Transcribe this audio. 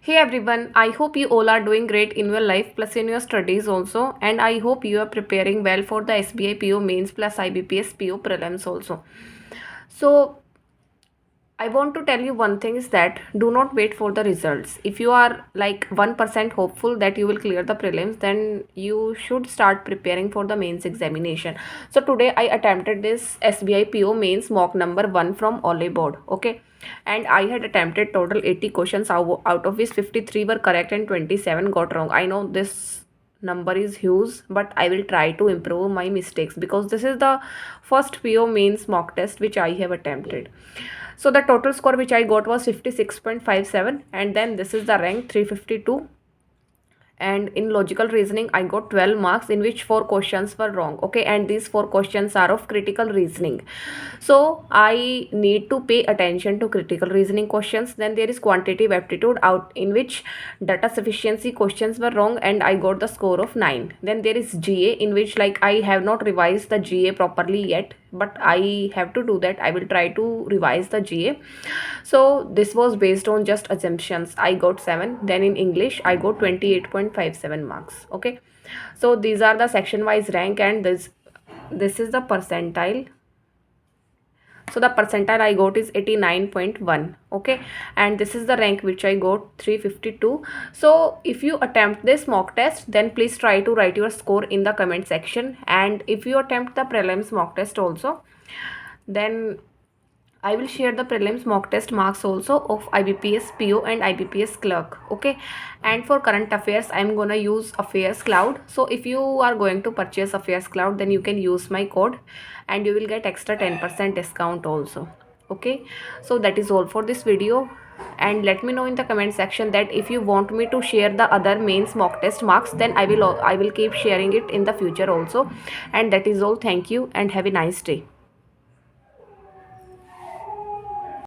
Hey everyone, I hope you all are doing great in your life plus in your studies also, and I hope you are preparing well for the SBI PO mains plus IBPS PO prelims also. So I want to tell you one thing is that do not wait for the results. If you are like 1% hopeful that you will clear the prelims, then you should start preparing for the mains examination. So today I attempted this SBI PO mains mock number 1 from Ole board. Okay. And I had attempted total 80 questions out of which 53 were correct and 27 got wrong. I know this number is huge, but I will try to improve my mistakes because this is the first PO mains mock test which I have attempted. So the total score which I got was 56.57, and then this is the rank 352. And in logical reasoning I got 12 marks, in which 4 questions were wrong. Okay, and these 4 questions are of critical reasoning, so I need to pay attention to critical reasoning questions. Then there is quantitative aptitude, out in which data sufficiency questions were wrong and I got the score of 9. Then there is GA, in which like I have not revised the GA properly yet, but I have to do that. I will try to revise the GA. So this was based on just assumptions. I got 7. Then in English I got 28.57 marks. Okay, so these are the section wise rank, and this is the percentile. So the percentile I got is 89.1. Okay, and this is the rank which I got 352. So if you attempt this mock test, then please try to write your score in the comment section. And if you attempt the prelims mock test also, then I will share the prelims mock test marks also of IBPS PO and IBPS clerk. Okay, and for current affairs I'm gonna use AffairsCloud. So if you are going to purchase AffairsCloud, then you can use my code and you will get extra 10% discount also. Okay, so that is all for this video, and let me know in the comment section that if you want me to share the other mains mock test marks, then I will keep sharing it in the future also. And that is all. Thank you and have a nice day.